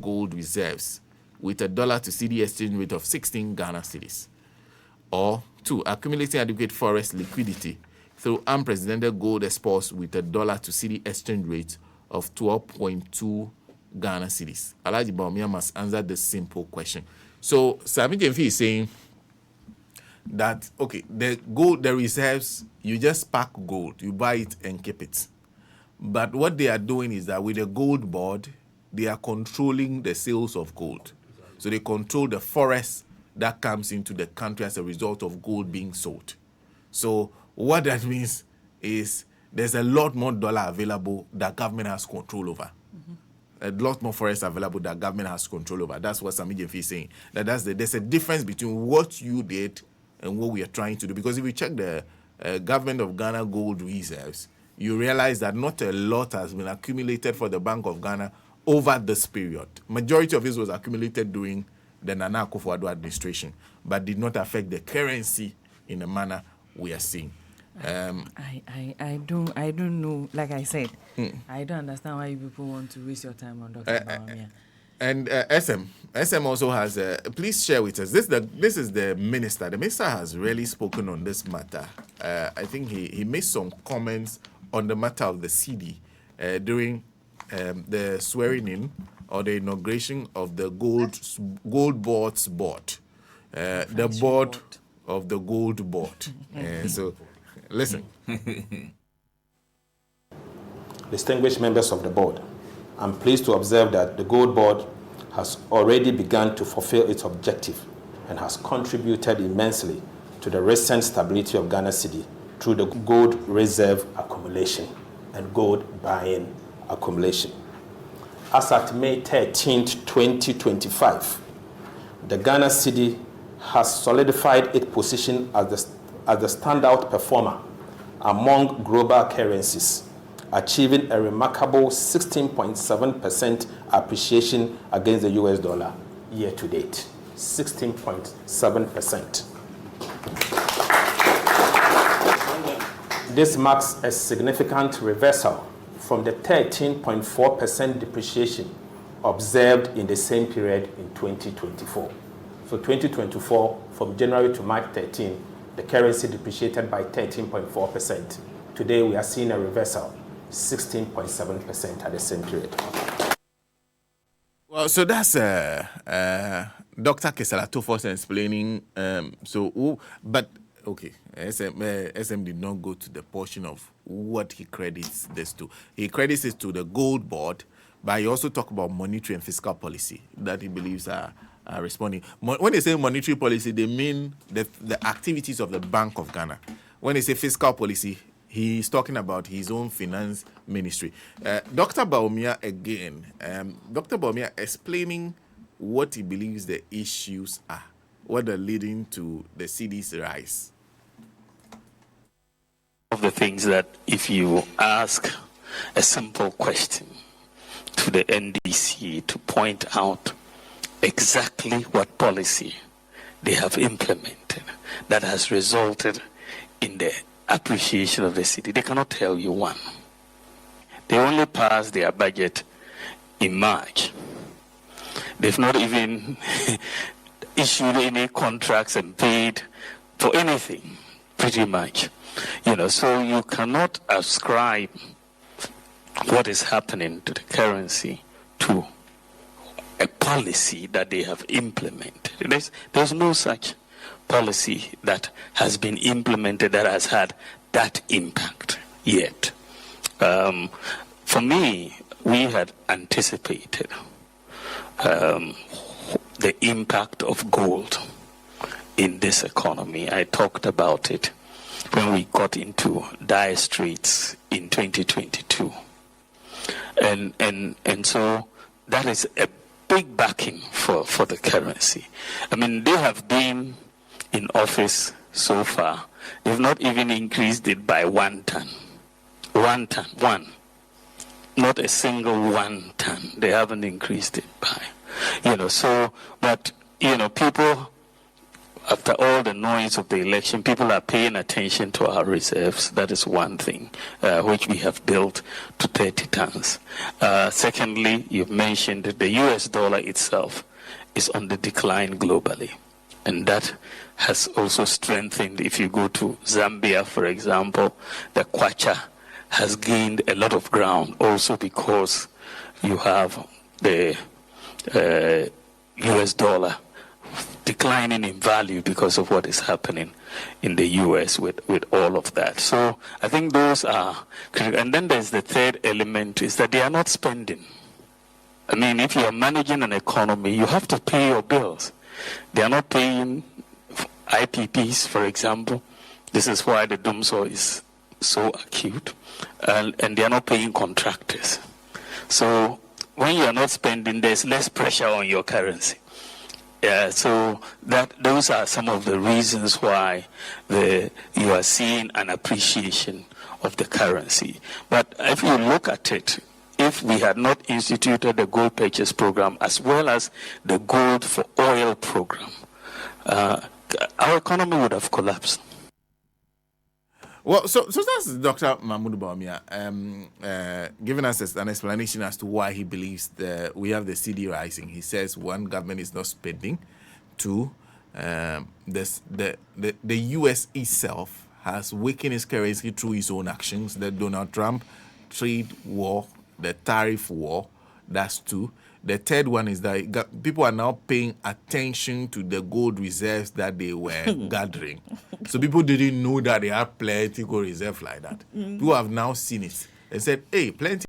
gold reserves with a dollar to cedi exchange rate of 16 Ghana cedis. Or 2, accumulating adequate forest liquidity through unprecedented gold exports with a dollar to cedi exchange rate of 12.2 Ghana cedis. Alhaji Bawumia must answer this simple question. So Sami Jemfi is saying that, okay, the reserves, you just pack gold, you buy it and keep it. But what they are doing is that with the gold board, they are controlling the sales of gold. So they control the forest that comes into the country as a result of gold being sold. So what that means is there's a lot more dollar available that government has control over. A lot more forests available that government has control over. That's what Sami Jemfi is saying. There's a difference between what you did and what we are trying to do. Because if you check the government of Ghana gold reserves, you realize that not a lot has been accumulated for the Bank of Ghana over this period. Majority of it was accumulated during the Nana Akufo-Addo administration, but did not affect the currency in the manner we are seeing. I don't know. Like I said, I don't understand why you people want to waste your time on Dr. Bawumia. And SM also has. Please share with us. This is the minister. The minister has really spoken on this matter. I think he made some comments on the matter of the cedi during the swearing in or the inauguration of the gold boards board, the board of the gold board. So, listen. Distinguished members of the board, I'm pleased to observe that the gold board has already begun to fulfill its objective and has contributed immensely to the recent stability of Ghana cedi through the gold reserve accumulation and gold buying accumulation. As at May 13, 2025, the Ghana cedi has solidified its position as the standout performer among global currencies, achieving a remarkable 16.7% appreciation against the US dollar year to date. 16.7%. This marks a significant reversal from the 13.4% depreciation observed in the same period in 2024. So 2024, from January to March 13, the currency depreciated by 13.4%. Today we are seeing a reversal, 16.7% at the same period. Well, so that's Dr. Kesala Tofos explaining. But okay, SM did not go to the portion of what he credits this to. He credits it to the gold board, but he also talked about monetary and fiscal policy that he believes are responding. When they say monetary policy, they mean the activities of the Bank of Ghana. When they say fiscal policy, he's talking about his own finance ministry. Dr. Bawumia again. Dr. Bawumia explaining what he believes the issues are, what are leading to the cedi's rise. Of the things that if you ask a simple question to the NDC to point out exactly what policy they have implemented that has resulted in the appreciation of the cedi, they cannot tell you one. They only passed their budget in March. They've not even issued any contracts and paid for anything, pretty much. So you cannot ascribe what is happening to the currency to a policy that they have implemented. There's no such policy that has been implemented that has had that impact yet. For me, we had anticipated the impact of gold in this economy. I talked about it when we got into dire straits in 2022. And so that is a big backing for the currency. I mean, they have been in office so far. They've not even increased it by 1 ton. 1 ton, one. Not a single 1 ton. They haven't increased it by, but people after all the noise of the election, people are paying attention to our reserves. That is one thing, which we have built to 30 tons. Secondly, you've mentioned that the US dollar itself is on the decline globally. And that has also strengthened. If you go to Zambia, for example, the kwacha has gained a lot of ground also because you have the US dollar declining in value because of what is happening in the US with all of that. So I think those are critical. And then there's the third element is that they are not spending. I mean, if you are managing an economy, you have to pay your bills. They are not paying IPPs, for example. This is why the doomsday is so acute. And they are not paying contractors. So when you are not spending, there's less pressure on your currency. So those are some of the reasons why you are seeing an appreciation of the currency. But if you look at it, if we had not instituted the gold purchase program as well as the gold for oil program, our economy would have collapsed. Well, so that's Dr. Mahmoud Bawumia giving us an explanation as to why he believes we have the CD rising. He says, one, government is not spending. Two, the U.S. itself has weakened its currency through its own actions. The Donald Trump trade war, the tariff war, that's two. The third one is that people are now paying attention to the gold reserves that they were gathering. So people didn't know that they had plenty gold reserves like that. People have now seen it and said, hey, plenty